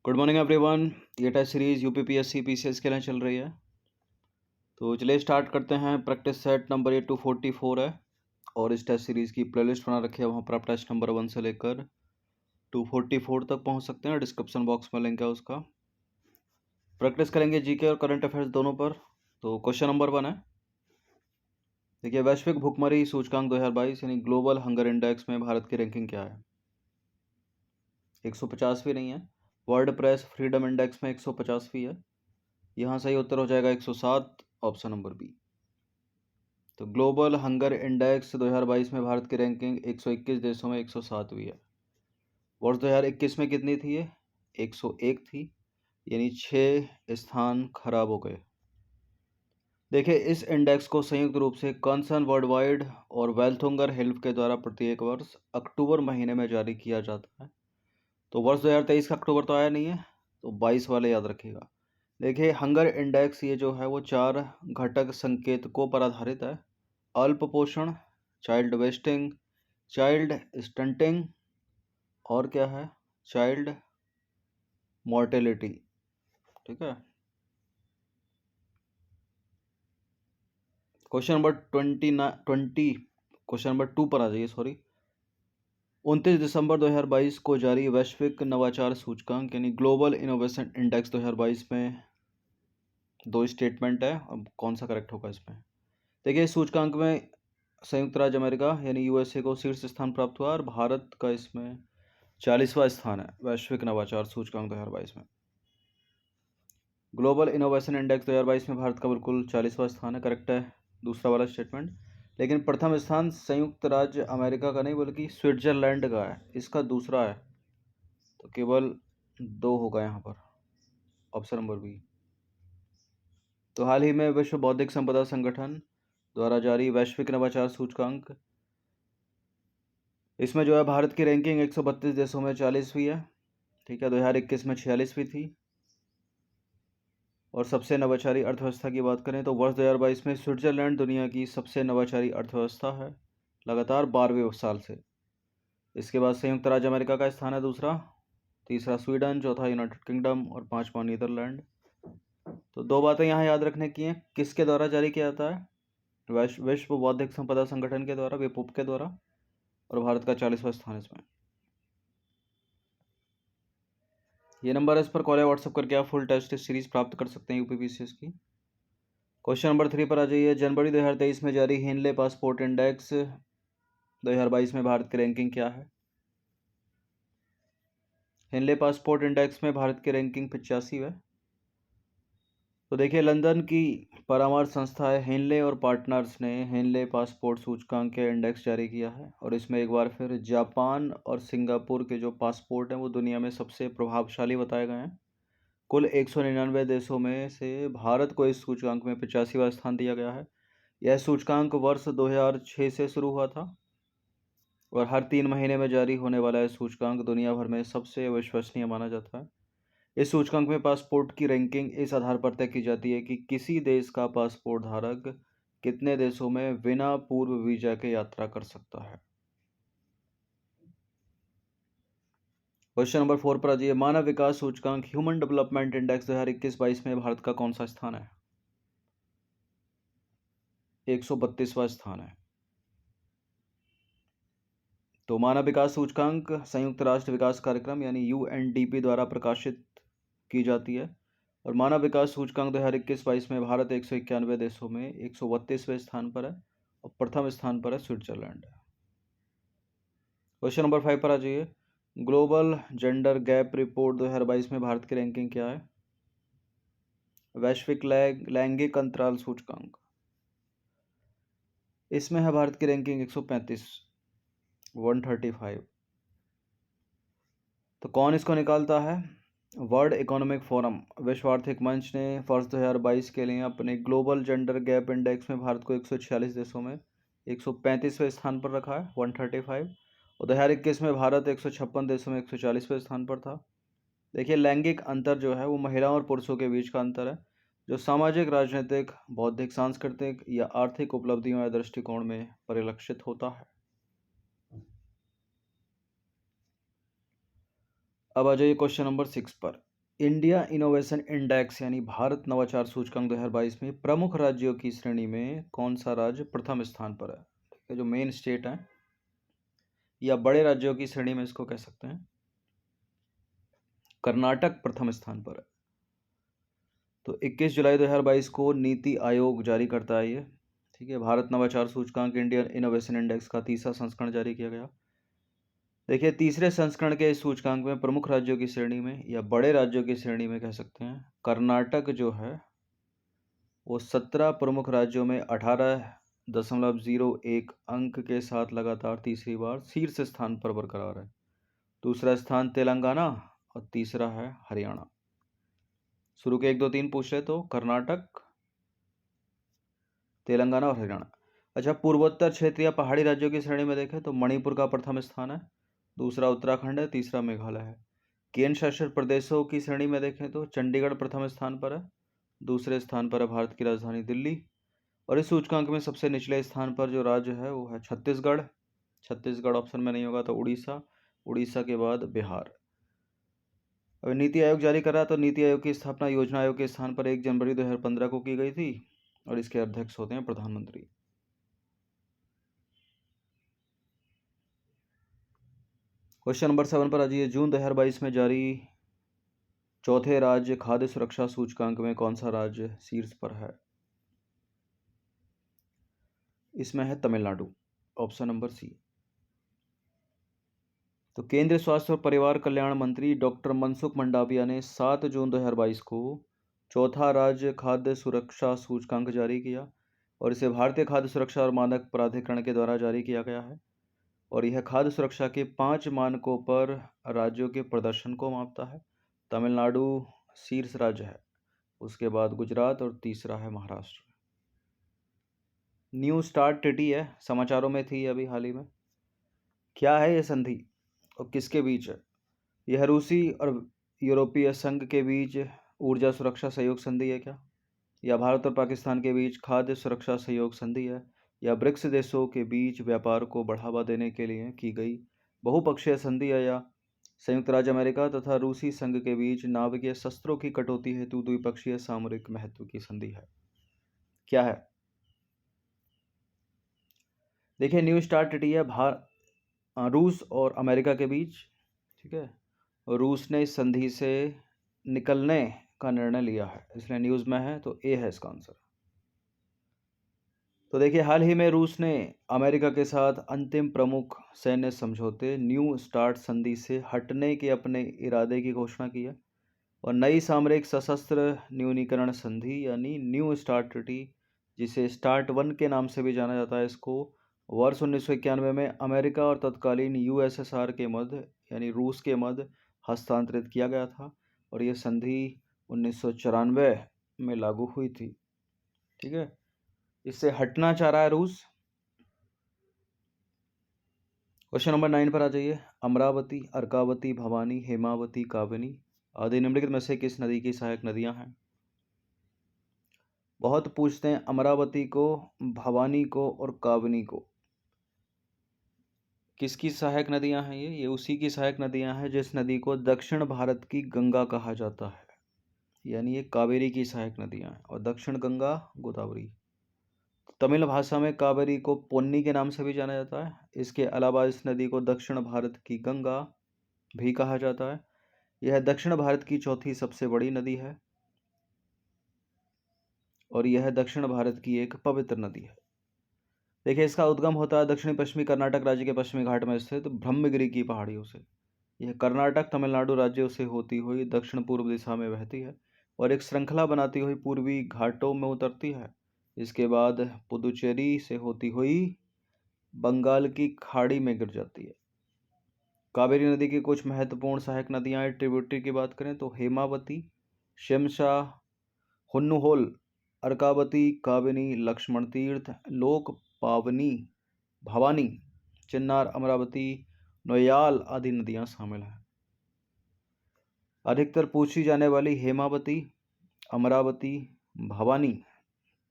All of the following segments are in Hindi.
Good morning everyone. ये टेस्ट सीरीज यूपीपीएससी पीसीएस के लिए चल रही है। तो चलिए स्टार्ट करते हैं। प्रैक्टिस सेट नंबर ये 244 है और इस टेस्ट सीरीज की प्लेलिस्ट बना रखी है। वहाँ पर आप टेस्ट नंबर 1 से लेकर 244 तक पहुँच सकते हैं। डिस्क्रिप्शन बॉक्स में लिंक है उसका। प्रैक्टिस करेंगे जीके और करंट अफेयर्स दोनों पर। तो क्वेश्चन नंबर 1 है, देखिए, वैश्विक भुखमरी सूचकांक 2022 यानी ग्लोबल हंगर इंडेक्स में भारत की रैंकिंग क्या है। 150वीं नहीं है। वर्ल्ड प्रेस फ्रीडम इंडेक्स में 150वीं है। यहाँ सही उत्तर हो जाएगा 107, ऑप्शन नंबर बी। तो ग्लोबल हंगर इंडेक्स 2022 में भारत की रैंकिंग 121 देशों में 107वीं है। वर्ष 2021 में कितनी थी ये? 101 थी, यानी 6 स्थान खराब हो गए। देखिए, इस इंडेक्स को संयुक्त रूप से कंसर्न वर्ल्ड वाइड और वेल्थुंगर हेल्थ के द्वारा प्रत्येक वर्ष अक्टूबर महीने में जारी किया जाता है। तो वर्ष 2023 का अक्टूबर तो आया नहीं है, तो 22 वाले याद रखिएगा। देखिए, हंगर इंडेक्स ये जो है वो 4 घटक संकेतकों पर आधारित है। अल्प पोषण, चाइल्ड वेस्टिंग, चाइल्ड स्टंटिंग और क्या है, चाइल्ड मॉर्टेलिटी। ठीक है। क्वेश्चन नंबर 2 पर आ जाइए। 29 दिसंबर 2022 को जारी वैश्विक नवाचार सूचकांक यानी ग्लोबल इनोवेशन इंडेक्स 2022 में 2 स्टेटमेंट है। अब कौन सा करेक्ट होगा इसमें? देखिए, इस सूचकांक में संयुक्त राज्य अमेरिका यानी यूएसए को शीर्ष स्थान प्राप्त हुआ और भारत का इसमें 40वां स्थान है वैश्विक नवाचार सूचकांक 2022 में। ग्लोबल इनोवेशन इंडेक्स 2022 में भारत का बिल्कुल 40वां स्थान है, करेक्ट है दूसरा वाला स्टेटमेंट। लेकिन प्रथम स्थान संयुक्त राज्य अमेरिका का नहीं बल्कि स्विट्जरलैंड का है, इसका दूसरा है। तो केवल 2 होगा यहाँ पर, ऑप्शन नंबर बी। तो हाल ही में विश्व बौद्धिक संपदा संगठन द्वारा जारी वैश्विक नवाचार सूचकांक, इसमें जो है भारत की रैंकिंग 132 देशों में 40वीं है। ठीक है, 2021 में 46वीं थी। और सबसे नवाचारी अर्थव्यवस्था की बात करें तो वर्ष 2022 में स्विट्जरलैंड दुनिया की सबसे नवाचारी अर्थव्यवस्था है, लगातार 12वें साल से। इसके बाद संयुक्त राज्य अमेरिका का स्थान है दूसरा, तीसरा स्वीडन, चौथा यूनाइटेड किंगडम और 5वां नीदरलैंड। तो 2 बातें यहाँ याद रखने की हैं। किसके द्वारा जारी किया जाता है? विश्व बौद्धिक संपदा संगठन के द्वारा, विपुप के द्वारा, और भारत का 40वां स्थान इसमें। ये नंबर है, इस पर कॉल या व्हाट्सएप करके आप फुल टेस्ट सीरीज प्राप्त कर सकते हैं यूपीपीसीएस की। क्वेश्चन नंबर 3 पर आ जाइए। जनवरी 2023 में जारी हेनले पासपोर्ट इंडेक्स 2022 में भारत की रैंकिंग क्या है? हेनले पासपोर्ट इंडेक्स में भारत की रैंकिंग 85 है। तो देखिए, लंदन की परामर्श संस्था है हेनले और पार्टनर्स ने हेनले पासपोर्ट सूचकांक के इंडेक्स जारी किया है और इसमें एक बार फिर जापान और सिंगापुर के जो पासपोर्ट हैं वो दुनिया में सबसे प्रभावशाली बताए गए हैं। कुल 199 देशों में से भारत को इस सूचकांक में 85वां स्थान दिया गया है। यह सूचकांक वर्ष 2006 से शुरू हुआ था और हर 3 महीने में जारी होने वाला यह सूचकांक दुनिया भर में सबसे विश्वसनीय माना जाता है। इस सूचकांक में पासपोर्ट की रैंकिंग इस आधार पर तय की जाती है कि किसी देश का पासपोर्ट धारक कितने देशों में बिना पूर्व वीजा के यात्रा कर सकता है। क्वेश्चन नंबर 4 पर आ जाइए। मानव विकास सूचकांक ह्यूमन डेवलपमेंट इंडेक्स 2021-22 में भारत का कौन सा स्थान है? 132वां स्थान है। तो मानव विकास सूचकांक संयुक्त राष्ट्र विकास कार्यक्रम यानी यूएनडीपी द्वारा प्रकाशित की जाती है और मानव विकास सूचकांक 2021-22 में भारत 191 देशों में 132वें स्थान पर है और प्रथम स्थान पर है स्विट्जरलैंड। क्वेश्चन नंबर 5 पर आ जाइए। ग्लोबल जेंडर गैप रिपोर्ट 2022 में भारत की रैंकिंग क्या है? वैश्विक लैंगिक अंतराल सूचकांक, इसमें है भारत की रैंकिंग 135। तो कौन इसको निकालता है? वर्ल्ड इकोनॉमिक फोरम, विश्व आर्थिक मंच ने वर्ष 2022 के लिए अपने ग्लोबल जेंडर गैप इंडेक्स में भारत को 146 देशों में 135वें स्थान पर रखा है, 135। और 2021 में भारत 156 देशों में 140वें स्थान पर था। देखिए, लैंगिक अंतर जो है वो महिलाओं और पुरुषों के बीच का अंतर है जो सामाजिक, राजनीतिक, बौद्धिक, सांस्कृतिक या आर्थिक उपलब्धियों या दृष्टिकोण में परिलक्षित होता है। अब आ जाइए क्वेश्चन नंबर 6 पर। इंडिया इनोवेशन इंडेक्स यानी भारत नवाचार सूचकांक 2022 में प्रमुख राज्यों की श्रेणी में कौन सा राज्य प्रथम स्थान पर है? ठीक है, जो मेन स्टेट है या बड़े राज्यों की श्रेणी में इसको कह सकते हैं, कर्नाटक प्रथम स्थान पर है। तो 21 जुलाई 2022 को नीति आयोग जारी करता है ये। ठीक है, भारत नवाचार सूचकांक इंडियन इनोवेशन इंडेक्स का तीसरा संस्करण जारी किया गया। देखिए, तीसरे संस्करण के इस सूचकांक में प्रमुख राज्यों की श्रेणी में या बड़े राज्यों की श्रेणी में कह सकते हैं, कर्नाटक जो है वो 17 प्रमुख राज्यों में 18.01 अंक के साथ लगातार तीसरी बार शीर्ष स्थान पर बरकरार है। दूसरा स्थान तेलंगाना और तीसरा है हरियाणा। शुरू के 1 2 3 पूछ रहे तो कर्नाटक, तेलंगाना और हरियाणा। अच्छा, पूर्वोत्तर क्षेत्र या पहाड़ी राज्यों की श्रेणी में देखें तो मणिपुर का प्रथम स्थान है, दूसरा उत्तराखंड है, तीसरा मेघालय है। केंद्र शासित प्रदेशों की श्रेणी में देखें तो चंडीगढ़ प्रथम स्थान पर है, दूसरे स्थान पर है भारत की राजधानी दिल्ली, और इस सूचकांक में सबसे निचले स्थान पर जो राज्य है वो है छत्तीसगढ़। छत्तीसगढ़ ऑप्शन में नहीं होगा तो उड़ीसा, उड़ीसा के बाद बिहार। अब नीति आयोग जारी कर रहा तो नीति आयोग की स्थापना योजना आयोग के स्थान पर 1 जनवरी 2015 को की गई थी और इसके अध्यक्ष होते हैं प्रधानमंत्री। क्वेश्चन नंबर 7 पर आ जाइए। जून 2022 में जारी चौथे राज्य खाद्य सुरक्षा सूचकांक में कौन सा राज्य शीर्ष पर है? इसमें है तमिलनाडु, ऑप्शन नंबर सी। तो केंद्रीय स्वास्थ्य और परिवार कल्याण मंत्री डॉक्टर मनसुख मंडाविया ने 7 जून 2022 को चौथा राज्य खाद्य सुरक्षा सूचकांक जारी किया और इसे भारतीय खाद्य सुरक्षा और मानक प्राधिकरण के द्वारा जारी किया गया है और यह खाद्य सुरक्षा के 5 मानकों पर राज्यों के प्रदर्शन को मापता है। तमिलनाडु शीर्ष राज्य है, उसके बाद गुजरात और तीसरा है महाराष्ट्र। न्यू स्टार्ट ट्रीटी है, समाचारों में थी अभी हाल ही में। क्या है यह संधि और किसके बीच है? यह रूसी और यूरोपीय संघ के बीच ऊर्जा सुरक्षा सहयोग संधि है क्या, या भारत और पाकिस्तान के बीच खाद्य सुरक्षा सहयोग संधि है, या ब्रिक्स देशों के बीच व्यापार को बढ़ावा देने के लिए की गई बहुपक्षीय संधि है, या संयुक्त राज्य अमेरिका तथा रूसी संघ के बीच नाभिकीय शस्त्रों की कटौती हेतु द्विपक्षीय सामरिक महत्व की संधि है? क्या है? देखिए, न्यू स्टार्ट ट्रीटी है रूस और अमेरिका के बीच। ठीक है, रूस ने इस संधि से निकलने का निर्णय लिया है, इसलिए न्यूज़ में है, तो ए है इसका आंसर। तो देखिए, हाल ही में रूस ने अमेरिका के साथ अंतिम प्रमुख सैन्य समझौते न्यू स्टार्ट संधि से हटने के अपने इरादे की घोषणा की है और नई सामरिक सशस्त्र न्यूनीकरण संधि यानी न्यू स्टार्ट ट्रीटी, जिसे स्टार्ट 1 के नाम से भी जाना जाता है, इसको वर्ष 1991 में अमेरिका और तत्कालीन यूएसएसआर के मध्य यानी रूस के मध्य हस्तांतरित किया गया था और यह संधि 1994 में लागू हुई थी। ठीक है, इससे हटना चाह रहा है रूस। क्वेश्चन नंबर 9 पर आ जाइए। अमरावती, अर्कावती, भवानी, हेमावती, काबिनी आदि निम्नलिखित में से किस नदी की सहायक नदियां हैं? बहुत पूछते हैं अमरावती को, भवानी को और काबिनी को। किसकी सहायक नदियां हैं ये उसी की सहायक नदियां हैं जिस नदी को दक्षिण भारत की गंगा कहा जाता है, यानी ये कावेरी की सहायक नदियां हैं और दक्षिण गंगा गोदावरी। तमिल भाषा में कावेरी को पोन्नी के नाम से भी जाना जाता है। इसके अलावा इस नदी को दक्षिण भारत की गंगा भी कहा जाता है। यह दक्षिण भारत की चौथी सबसे बड़ी नदी है और यह दक्षिण भारत की एक पवित्र नदी है। देखिए, इसका उद्गम होता है दक्षिणी पश्चिमी कर्नाटक राज्य के पश्चिमी घाट में स्थित ब्रह्मगिरी की पहाड़ियों से। यह कर्नाटक तमिलनाडु राज्यों से होती हुई दक्षिण पूर्व दिशा में बहती है और एक श्रृंखला बनाती हुई पूर्वी घाटों में उतरती है। इसके बाद पुदुचेरी से होती हुई बंगाल की खाड़ी में गिर जाती है। कावेरी नदी की कुछ महत्वपूर्ण सहायक नदियां ट्रिब्यूटरी की बात करें तो हेमावती, शिमशा, हुन्नुहोल, अर्कावती, काबिनी, लक्ष्मण तीर्थ, लोक पावनी, भवानी, चिन्नार, अमरावती, नोयाल आदि नदियां शामिल हैं। अधिकतर पूछी जाने वाली हेमावती, अमरावती, भवानी,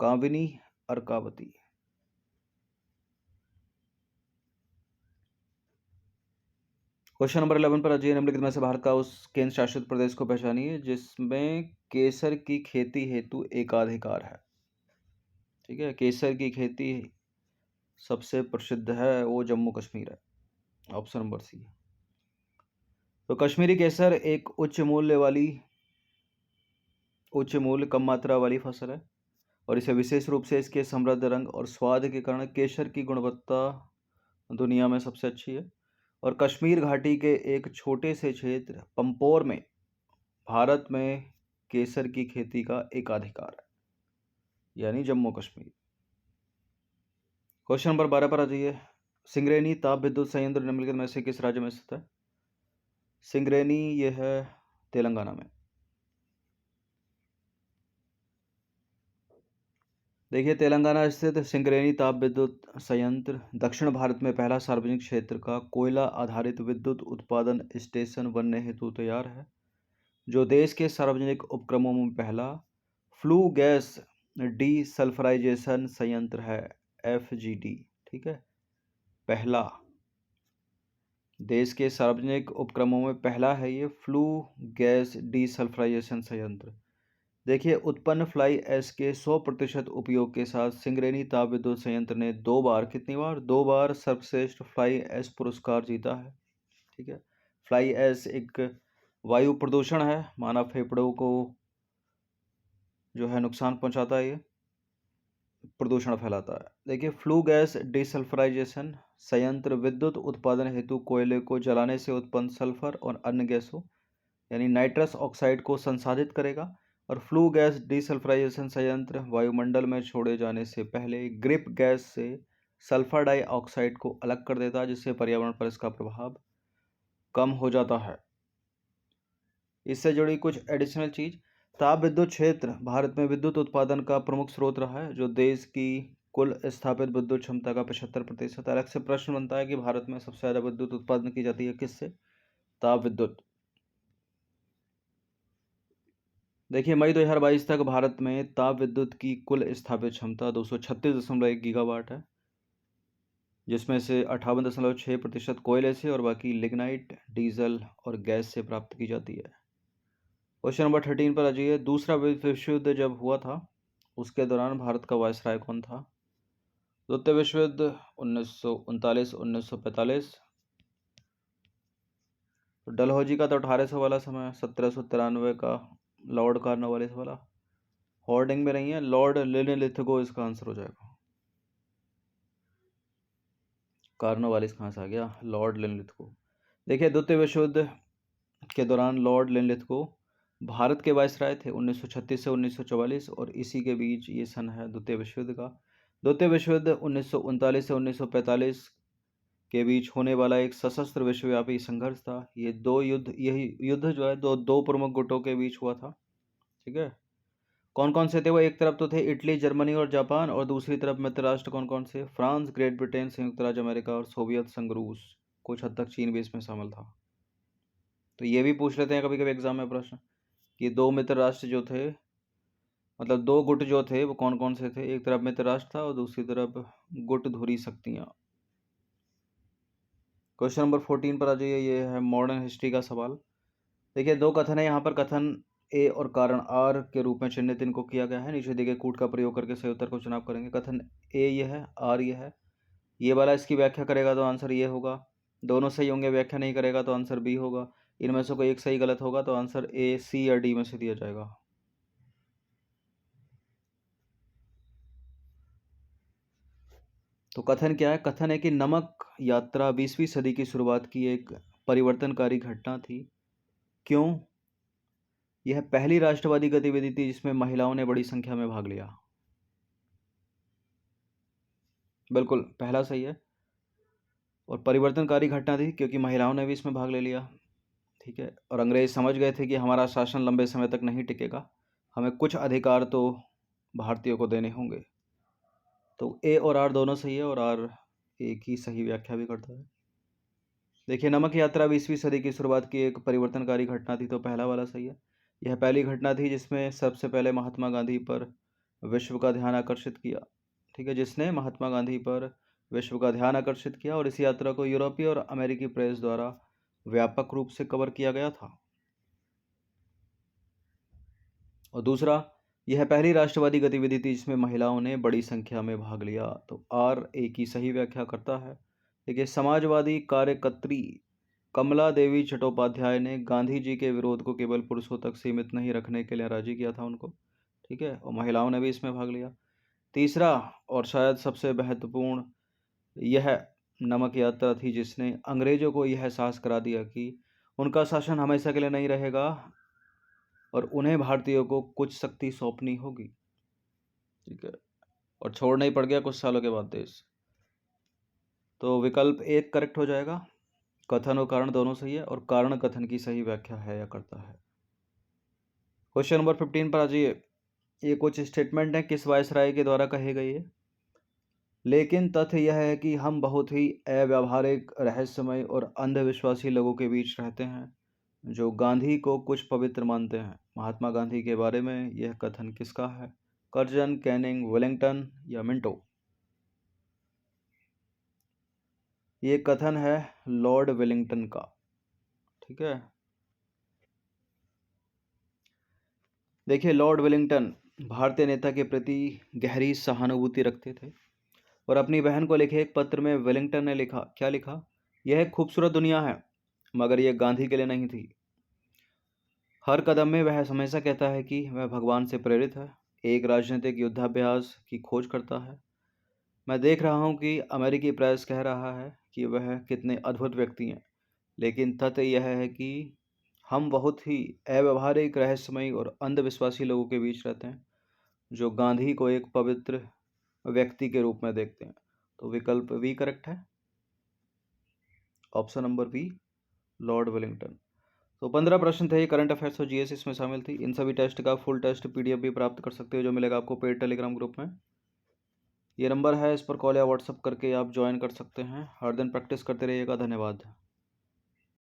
काबिनी, अर्कावती। क्वेश्चन नंबर 11 पर अजय निम्नलिखित में से भारत का उस केंद्र शासित प्रदेश को पहचानिए जिसमें केसर की खेती हेतु एकाधिकार है। ठीक है, केसर की खेती सबसे प्रसिद्ध है वो जम्मू कश्मीर है, ऑप्शन नंबर सी। तो कश्मीरी केसर एक उच्च मूल्य कम मात्रा वाली फसल है और इसे विशेष रूप से इसके समृद्ध रंग और स्वाद के कारण केसर की गुणवत्ता दुनिया में सबसे अच्छी है। और कश्मीर घाटी के एक छोटे से क्षेत्र पंपोर में भारत में केसर की खेती का एकाधिकार है, यानी जम्मू कश्मीर। क्वेश्चन नंबर 12 पर आ जाइए। सिंगरेनी ताप विद्युत संयंत्र निम्नलिखित में से किस राज्य में स्थित है? सिंगरेनी यह है तेलंगाना में। देखिए, तेलंगाना स्थित सिंगरेनी ताप विद्युत संयंत्र दक्षिण भारत में पहला सार्वजनिक क्षेत्र का कोयला आधारित विद्युत उत्पादन स्टेशन बनने हेतु तैयार है, जो देश के सार्वजनिक उपक्रमों में पहला फ्लू गैस डीसल्फराइजेशन संयंत्र है, FGD। ठीक है, पहला देश के सार्वजनिक उपक्रमों में पहला है ये फ्लू गैस डीसल्फराइजेशन संयंत्र। देखिए, उत्पन्न फ्लाई ऐश के 100% उपयोग के साथ सिंगरेनी ताप विद्युत संयंत्र ने 2 बार, कितनी बार? 2 बार सर्वश्रेष्ठ फ्लाई ऐश पुरस्कार जीता है। ठीक है, फ्लाई ऐश एक वायु प्रदूषण है, मानव फेफड़ों को जो है नुकसान पहुंचाता है, ये प्रदूषण फैलाता है। देखिए, फ्लू गैस डिसल्फराइजेशन संयंत्र विद्युत उत्पादन हेतु कोयले को जलाने से उत्पन्न सल्फर और अन्य गैसों यानी नाइट्रस ऑक्साइड को संसाधित करेगा और फ्लू गैस डिसल्फराइजेशन संयंत्र वायुमंडल में छोड़े जाने से पहले ग्रिप गैस से सल्फर डाइऑक्साइड को अलग कर देता है, जिससे पर्यावरण पर इसका प्रभाव कम हो जाता है। इससे जुड़ी कुछ एडिशनल चीज, ताप विद्युत क्षेत्र भारत में विद्युत उत्पादन का प्रमुख स्रोत रहा है, जो देश की कुल स्थापित विद्युत क्षमता का 75%। अलग से प्रश्न बनता है कि भारत में सबसे ज्यादा विद्युत उत्पादन की जाती है किससे? ताप विद्युत। देखिए, मई 2022 तक भारत में ताप विद्युत की कुल स्थापित क्षमता 236.1 गीगावाट है, जिसमें से 58.6% कोयले से और बाकी लिग्नाइट, डीजल और गैस से प्राप्त की जाती है। क्वेश्चन नंबर 13 पर आ जाइए। दूसरा विश्व युद्ध जब हुआ था उसके दौरान भारत का वायसराय कौन था? द्वितीय विश्व युद्ध 1939-1945। तो डलहौजी का तो 1800 वाला समय, 1793 का लॉर्ड कॉर्नवालिस वाला। होर्डिंग में नहीं है, लॉर्ड लिनिलिथगो इसका आंसर हो जाएगा। कॉर्नवालिस कहाँ से आ गया? लॉर्ड लिनिलिथगो। देखिए, द्वितीय विश्व युद्ध के दौरान लॉर्ड लिनिलिथगो भारत के वायसराय थे 1936 से 1944 और इसी के बीच ये सन है द्वितीय विश्व युद्ध का। द्वितीय विश्व युद्ध 1939 से 1945 के बीच होने वाला एक सशस्त्र विश्वव्यापी संघर्ष था। यही युद्ध जो है दो प्रमुख गुटों के बीच हुआ था। ठीक है, कौन कौन से थे वो? एक तरफ तो थे इटली, जर्मनी और जापान, और दूसरी तरफ मित्र राष्ट्र कौन कौन से? फ्रांस, ग्रेट ब्रिटेन, संयुक्त राज्य अमेरिका और सोवियत संघ रूस। कुछ हद तक चीन भी इसमें शामिल था। तो ये भी पूछ लेते हैं कभी कभी एग्जाम में प्रश्न कि दो मित्र राष्ट्र जो थे, मतलब दो गुट जो थे वो कौन कौन से थे? एक तरफ मित्र राष्ट्र था और दूसरी तरफ गुट धुरी शक्तियां। क्वेश्चन नंबर 14 पर आ जाइए। ये है मॉडर्न हिस्ट्री का सवाल। देखिए, दो कथन है यहाँ पर। कथन ए और कारण आर के रूप में चिन्हित इनको किया गया है। नीचे दिए गए कूट का प्रयोग करके सही उत्तर को चुनाव करेंगे। कथन ए ये है, आर ये है। ये वाला इसकी व्याख्या करेगा तो आंसर ये होगा। दोनों सही होंगे, व्याख्या नहीं करेगा तो आंसर बी होगा। इनमें से कोई एक सही गलत होगा तो आंसर ए, सी या डी में से दिया जाएगा। तो कथन क्या है? कथन है कि नमक यात्रा 20वीं सदी की शुरुआत की एक परिवर्तनकारी घटना थी। क्यों? यह पहली राष्ट्रवादी गतिविधि थी जिसमें महिलाओं ने बड़ी संख्या में भाग लिया। बिल्कुल पहला सही है। और परिवर्तनकारी घटना थी क्योंकि महिलाओं ने भी इसमें भाग ले लिया। ठीक है, और अंग्रेज समझ गए थे कि हमारा शासन लंबे समय तक नहीं टिकेगा, हमें कुछ अधिकार तो भारतीयों को देने होंगे। तो ए और आर दोनों सही है और आर एक ही सही व्याख्या भी करता है। देखिए, नमक यात्रा 20वीं सदी की शुरुआत की एक परिवर्तनकारी घटना थी, तो पहला वाला सही है। यह पहली घटना थी जिसमें सबसे पहले महात्मा गांधी पर विश्व का ध्यान आकर्षित किया। ठीक है, जिसने महात्मा गांधी पर विश्व का ध्यान आकर्षित किया, और इस यात्रा को यूरोपीय और अमेरिकी प्रेस द्वारा व्यापक रूप से कवर किया गया था। और दूसरा, यह पहली राष्ट्रवादी गतिविधि थी जिसमें महिलाओं ने बड़ी संख्या में भाग लिया। तो आर ए की सही व्याख्या करता है। देखिए, समाजवादी कार्यकर्त्री कमला देवी चट्टोपाध्याय ने गांधी जी के विरोध को केवल पुरुषों तक सीमित नहीं रखने के लिए राजी किया था उनको, ठीक है, और महिलाओं ने भी इसमें भाग लिया। तीसरा और शायद सबसे महत्वपूर्ण, यह नमक यात्रा थी जिसने अंग्रेजों को यह एहसास करा दिया कि उनका शासन हमेशा के लिए नहीं रहेगा और उन्हें भारतीयों को कुछ शक्ति सौंपनी होगी, ठीक है, और छोड़ना ही पड़ गया कुछ सालों के बाद देश। तो विकल्प एक करेक्ट हो जाएगा। कथन और कारण दोनों सही है और कारण कथन की सही व्याख्या है या करता है। क्वेश्चन नंबर 15 पर आ जाइए। ये कुछ स्टेटमेंट है किस वायसराय के द्वारा कहे गए है। लेकिन तथ्य यह है कि हम बहुत ही अव्यावहारिक, रहस्यमय और अंधविश्वासी लोगों के बीच रहते हैं जो गांधी को कुछ पवित्र मानते हैं। महात्मा गांधी के बारे में यह कथन किसका है? कर्जन, कैनिंग, वेलिंगटन या मिंटो? ये कथन है लॉर्ड वेलिंगटन का, ठीक है। देखिए, लॉर्ड वेलिंगटन भारतीय नेता के प्रति गहरी सहानुभूति रखते थे और अपनी बहन को लिखे एक पत्र में वेलिंगटन ने लिखा, क्या लिखा? यह एक खूबसूरत दुनिया है मगर यह गांधी के लिए नहीं थी। हर कदम में वह हमेशा कहता है कि वह भगवान से प्रेरित है, एक राजनीतिक युद्धाभ्यास की खोज करता है। मैं देख रहा हूं कि अमेरिकी प्रेस कह रहा है कि वह कितने अद्भुत व्यक्ति हैं, लेकिन तथ्य यह है कि हम बहुत ही अव्यवहारिक, रहस्यमयी और अंधविश्वासी लोगों के बीच रहते हैं जो गांधी को एक पवित्र व्यक्ति के रूप में देखते हैं। तो विकल्प बी करेक्ट है, option number B, Lord Wellington. तो 15 प्रश्न थे, करंट अफेयर्स और जीएस इसमें शामिल थी। इन सभी टेस्ट का फुल टेस्ट पीडीएफ भी प्राप्त कर सकते हो जो मिलेगा आपको पेड टेलीग्राम ग्रुप में। ये नंबर है, इस पर कॉल या व्हाट्सअप करके आप ज्वाइन कर सकते हैं। हर दिन प्रैक्टिस करते रहिएगा। धन्यवाद।